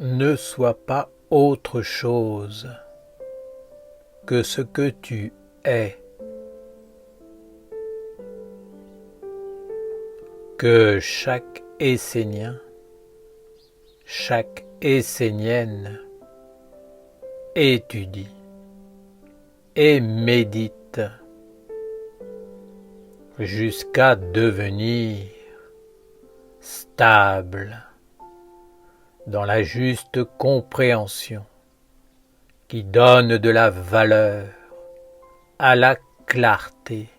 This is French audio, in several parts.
Ne sois pas autre chose que ce que tu es. Que chaque Essénien, chaque Essénienne étudie et médite jusqu'à devenir stable dans la juste compréhension qui donne de la valeur à la clarté,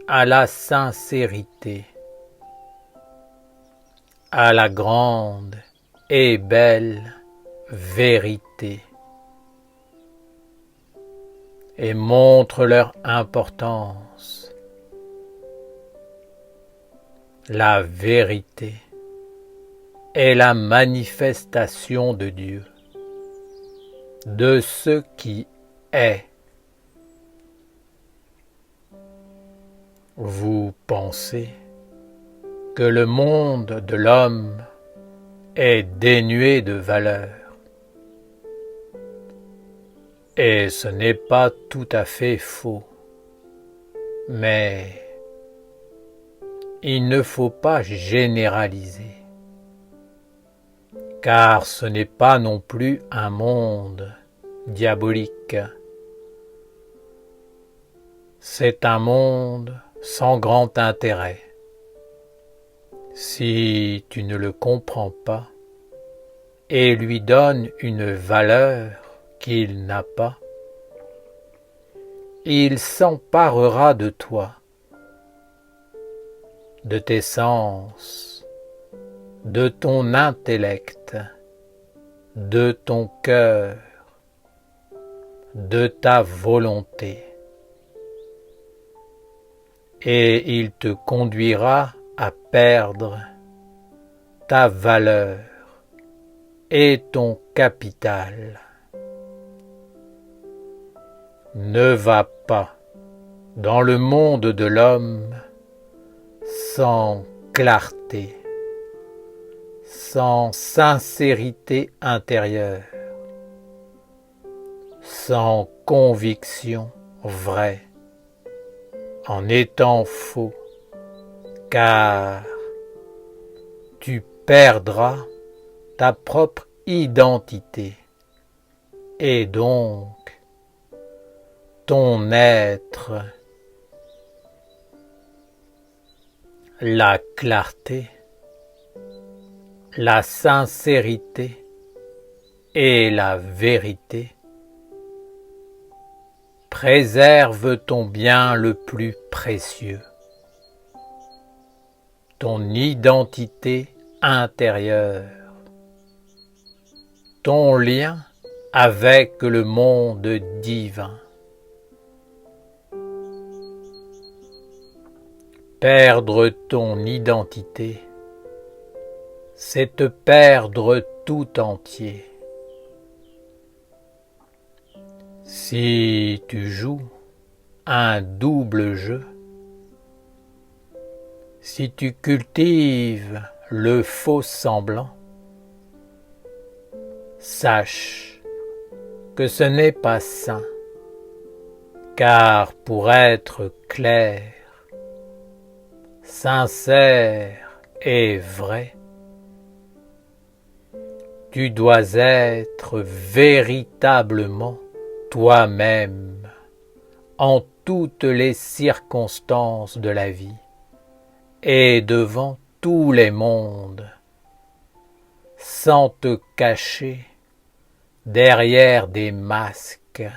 à la sincérité, à la grande et belle vérité, et montre leur importance. La vérité est la manifestation de Dieu, de ce qui est. Vous pensez que le monde de l'homme est dénué de valeur. Et ce n'est pas tout à fait faux. Mais il ne faut pas généraliser, car ce n'est pas non plus un monde diabolique. C'est un monde sans grand intérêt. Si tu ne le comprends pas et lui donnes une valeur qu'il n'a pas, il s'emparera de toi, de tes sens, de ton intellect, de ton cœur, de ta volonté, et il te conduira à perdre ta valeur et ton capital. Ne va pas dans le monde de l'homme sans clarté, sans sincérité intérieure, sans conviction vraie, en étant faux, car tu perdras ta propre identité et donc ton être. La clarté, la sincérité et la vérité préservent ton bien le plus précieux, ton identité intérieure, ton lien avec le monde divin. Perdre ton identité, c'est te perdre tout entier. Si tu joues un double jeu, si tu cultives le faux semblant, sache que ce n'est pas sain, car pour être clair, sincère et vrai, tu dois être véritablement toi-même en toutes les circonstances de la vie et devant tous les mondes, sans te cacher derrière des masques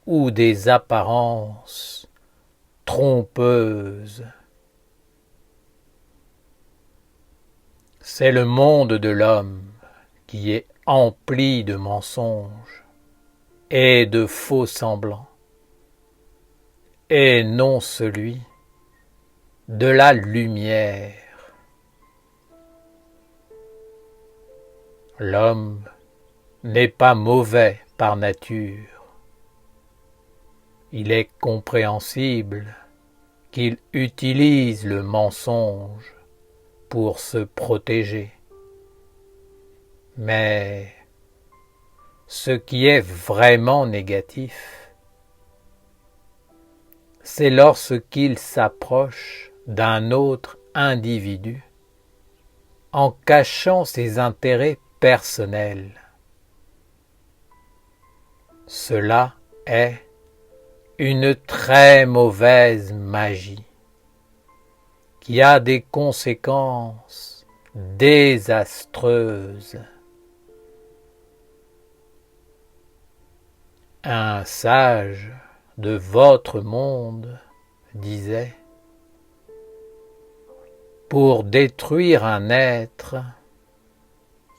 ou des apparences trompeuses. C'est le monde de l'homme qui est empli de mensonges et de faux semblants, et non celui de la lumière. L'homme n'est pas mauvais par nature. Il est compréhensible qu'il utilise le mensonge pour se protéger. Mais ce qui est vraiment négatif, c'est lorsqu'il s'approche d'un autre individu en cachant ses intérêts personnels. Cela est une très mauvaise magie qui a des conséquences désastreuses. Un sage de votre monde disait: pour détruire un être,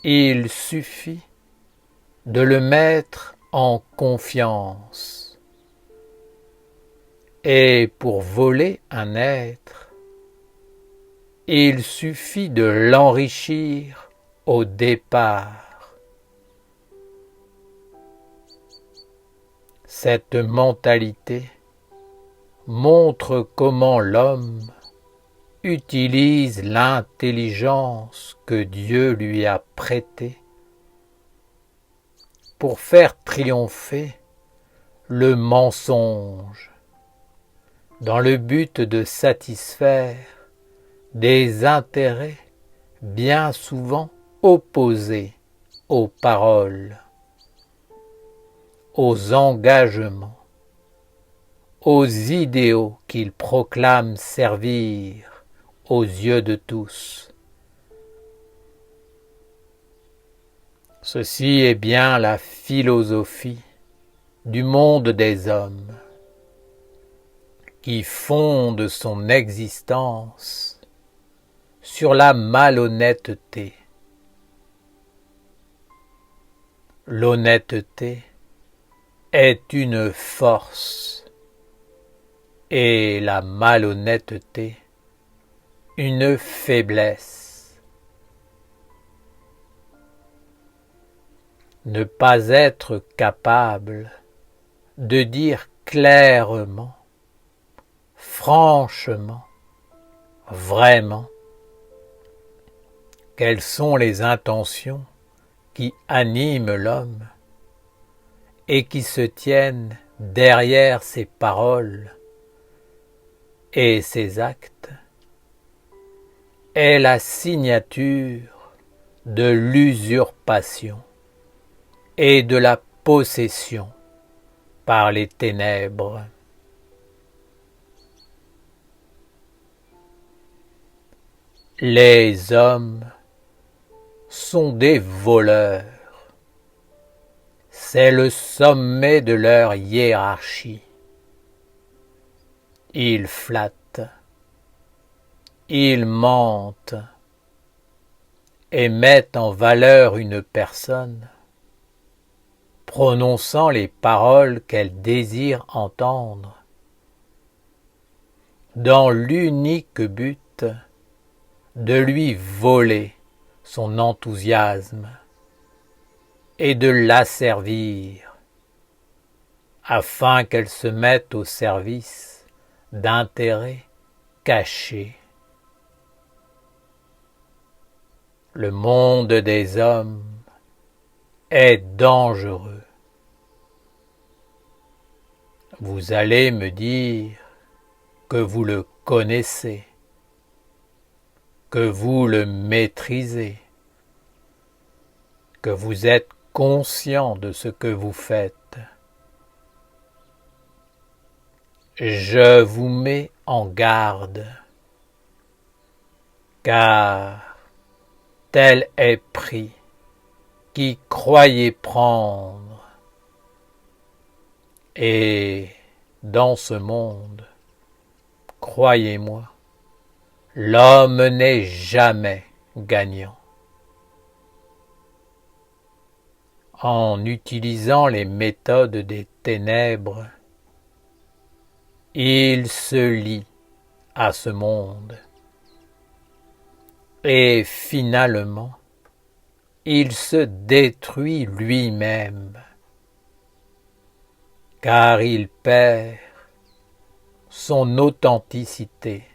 il suffit de le mettre en confiance. Et pour voler un être, il suffit de l'enrichir au départ. Cette mentalité montre comment l'homme utilise l'intelligence que Dieu lui a prêtée pour faire triompher le mensonge dans le but de satisfaire des intérêts bien souvent opposés aux paroles, aux engagements, aux idéaux qu'il proclame servir aux yeux de tous. Ceci est bien la philosophie du monde des hommes, qui fonde son existence sur la malhonnêteté. L'honnêteté est une force et la malhonnêteté une faiblesse. Ne pas être capable de dire clairement, franchement, vraiment, quelles sont les intentions qui animent l'homme et qui se tiennent derrière ses paroles et ses actes, est la signature de l'usurpation et de la possession par les ténèbres. Les hommes sont des voleurs. C'est le sommet de leur hiérarchie. Ils flattent, ils mentent et mettent en valeur une personne, prononçant les paroles qu'elle désire entendre, dans l'unique but de lui voler son enthousiasme et de l'asservir, afin qu'elle se mette au service d'intérêts cachés. Le monde des hommes est dangereux. Vous allez me dire que vous le connaissez, que vous le maîtrisez, que vous êtes conscient de ce que vous faites. Je vous mets en garde, car tel est pris qui croyait prendre. Et dans ce monde, croyez-moi, l'homme n'est jamais gagnant. En utilisant les méthodes des ténèbres, il se lie à ce monde et finalement, il se détruit lui-même, car il perd son authenticité,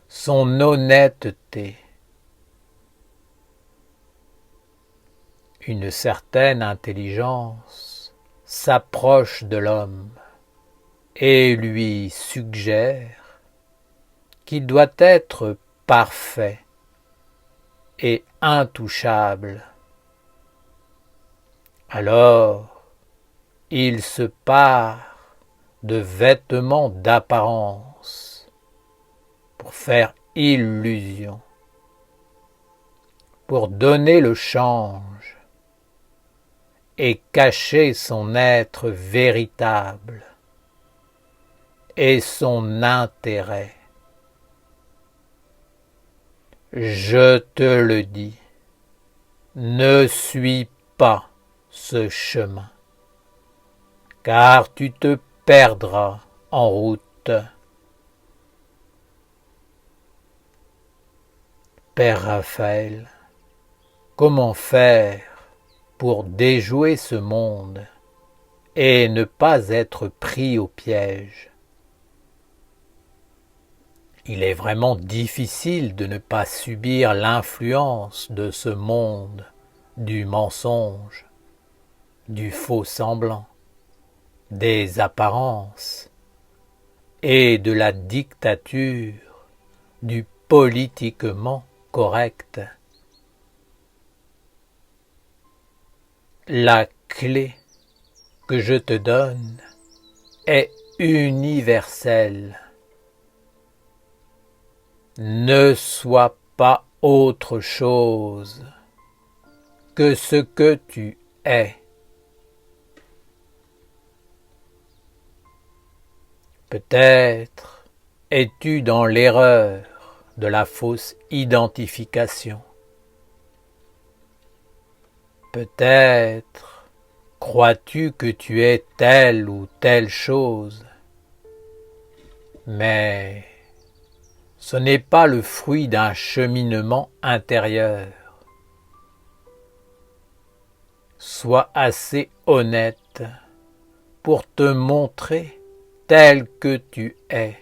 son honnêteté. une certaine intelligence s'approche de l'homme et lui suggère qu'il doit être parfait et intouchable. Alors, il se pare de vêtements d'apparence pour faire illusion, pour donner le change et cacher son être véritable et son intérêt. Je te le dis, ne suis pas ce chemin, car tu te perdras en route. Père Raphaël, comment faire pour déjouer ce monde et ne pas être pris au piège? Il est vraiment difficile de ne pas subir l'influence de ce monde, du mensonge, du faux semblant, des apparences et de la dictature du politiquement correct. La clé que je te donne est universelle. Ne sois pas autre chose que ce que tu es. Peut-être es-tu dans l'erreur de la fausse identification. Peut-être crois-tu que tu es telle ou telle chose, mais ce n'est pas le fruit d'un cheminement intérieur. Sois assez honnête pour te montrer tel que tu es.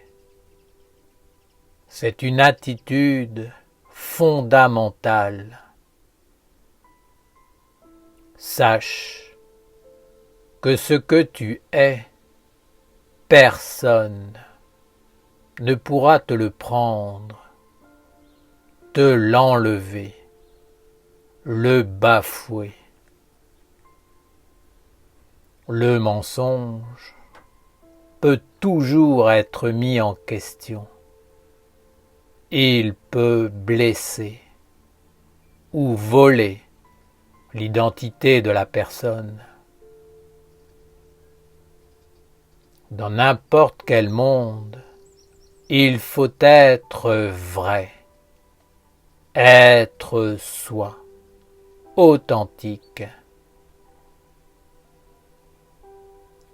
C'est une attitude fondamentale. Sache que ce que tu es, personne ne pourra te le prendre, te l'enlever, le bafouer. Le mensonge peut toujours être mis en question. Il peut blesser ou voler l'identité de la personne. Dans n'importe quel monde, il faut être vrai, être soi, authentique.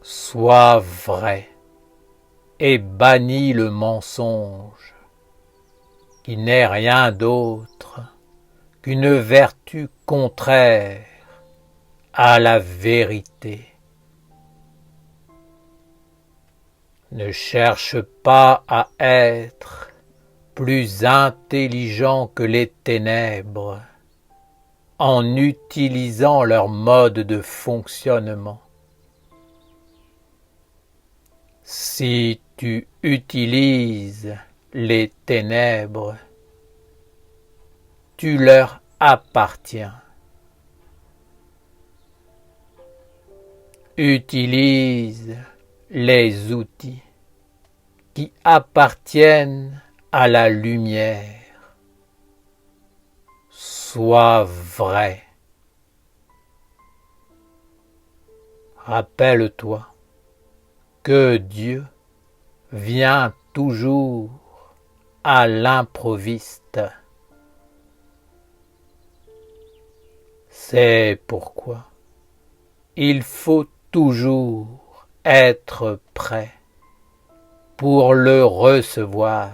Sois vrai et bannis le mensonge, qui n'est rien d'autre qu'une vertu contraire à la vérité. Ne cherche pas à être plus intelligent que les ténèbres en utilisant leur mode de fonctionnement. Si tu utilises les ténèbres, tu leur appartiens. Utilise les outils qui appartiennent à la lumière. Sois vrai. Rappelle-toi que Dieu vient toujours à l'improviste. C'est pourquoi il faut toujours être prêt pour le recevoir.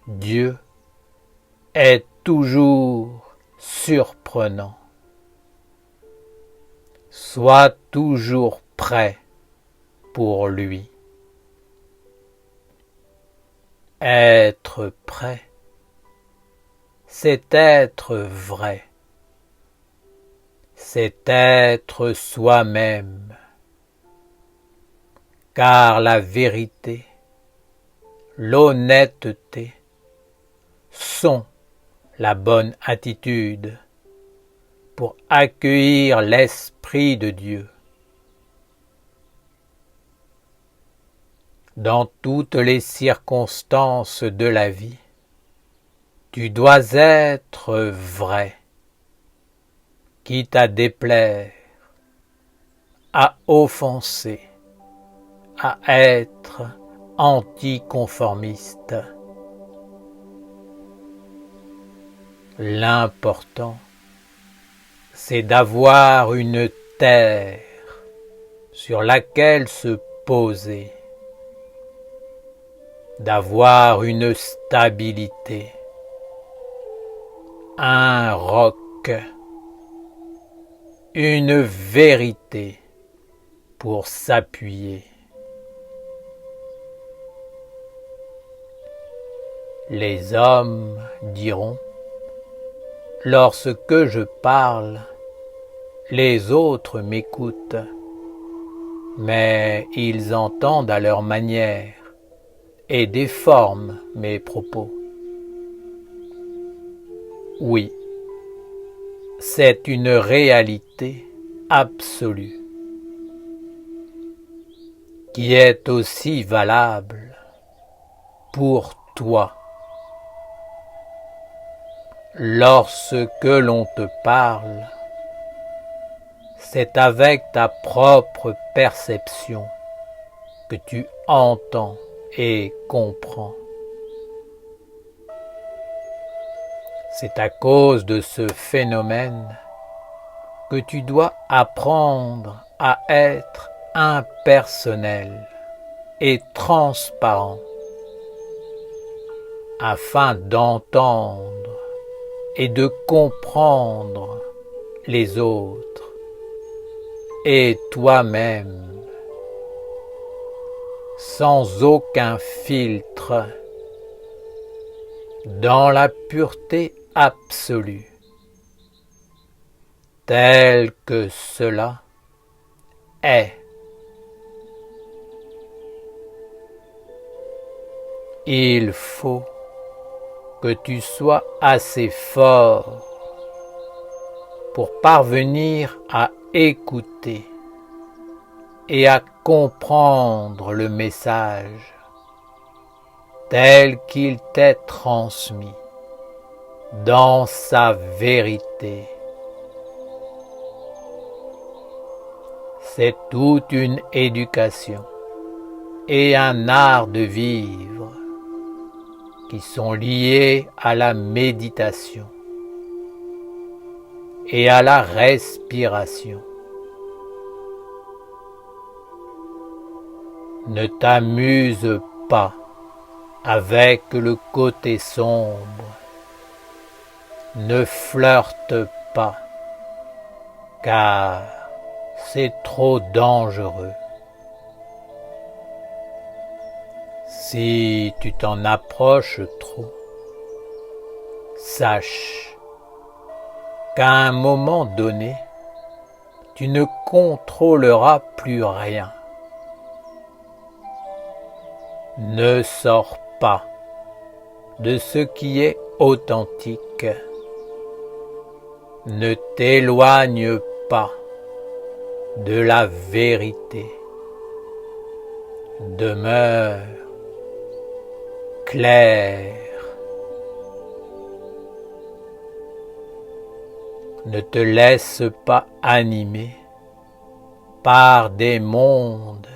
Dieu est toujours surprenant. Sois toujours prêt pour lui. Être prêt, c'est être vrai, c'est être soi-même, car la vérité, l'honnêteté sont la bonne attitude pour accueillir l'Esprit de Dieu. Dans toutes les circonstances de la vie, tu dois être vrai, quitte à déplaire, à offenser, à être anticonformiste. L'important, c'est d'avoir une terre sur laquelle se poser, d'avoir une stabilité, un roc, une vérité pour s'appuyer. Les hommes diront: lorsque je parle, les autres m'écoutent, mais ils entendent à leur manière et déforment mes propos. Oui, c'est une réalité absolue qui est aussi valable pour toi. Lorsque l'on te parle, c'est avec ta propre perception que tu entends et comprends. C'est à cause de ce phénomène que tu dois apprendre à être impersonnel et transparent afin d'entendre et de comprendre les autres et toi-même sans aucun filtre, dans la pureté absolue, tel que cela est. Il faut que tu sois assez fort pour parvenir à écouter et à comprendre le message tel qu'il t'est transmis dans sa vérité. C'est toute une éducation et un art de vivre qui sont liés à la méditation et à la respiration. Ne t'amuse pas avec le côté sombre. Ne flirte pas, car c'est trop dangereux. Si tu t'en approches trop, sache qu'à un moment donné, tu ne contrôleras plus rien. Ne sors pas de ce qui est authentique. Ne t'éloigne pas de la vérité. Demeure clair. Ne te laisse pas animer par des mondes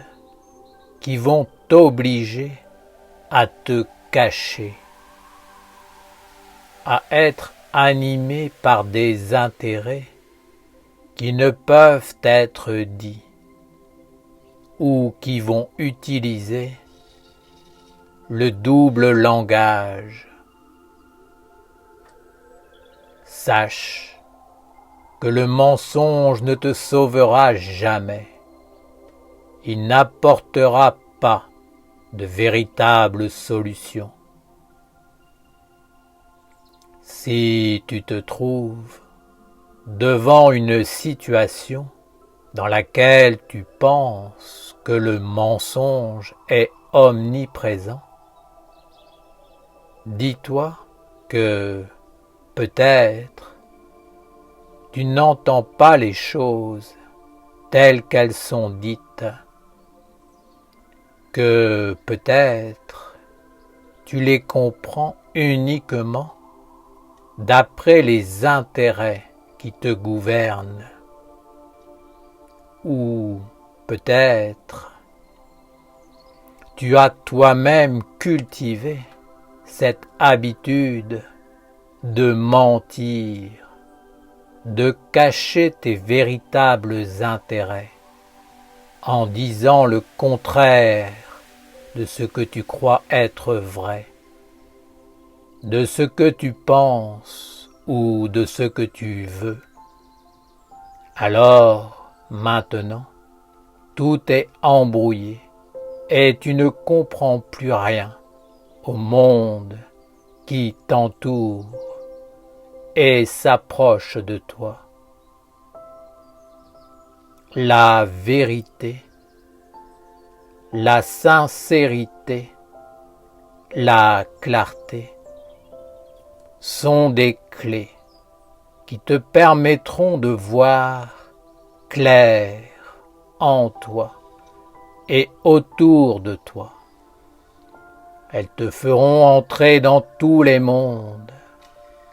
qui vont t'obliger à te cacher, à être animé par des intérêts qui ne peuvent être dits ou qui vont utiliser le double langage. Sache que le mensonge ne te sauvera jamais. Il n'apportera pas de véritable solution. Si tu te trouves devant une situation dans laquelle tu penses que le mensonge est omniprésent, dis-toi que peut-être tu n'entends pas les choses telles qu'elles sont dites, que peut-être tu les comprends uniquement d'après les intérêts qui te gouvernent, ou peut-être tu as toi-même cultivé cette habitude de mentir, de cacher tes véritables intérêts en disant le contraire de ce que tu crois être vrai, de ce que tu penses ou de ce que tu veux. Alors, maintenant, tout est embrouillé et tu ne comprends plus rien au monde qui t'entoure et s'approche de toi. La vérité, la sincérité, la clarté sont des clés qui te permettront de voir clair en toi et autour de toi. Elles te feront entrer dans tous les mondes,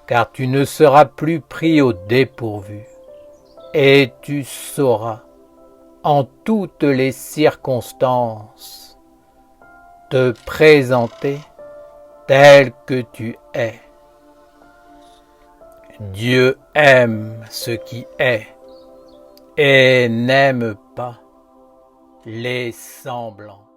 car tu ne seras plus pris au dépourvu, et tu sauras, en toutes les circonstances, te présenter tel que tu es. Dieu aime ce qui est et n'aime pas les semblants.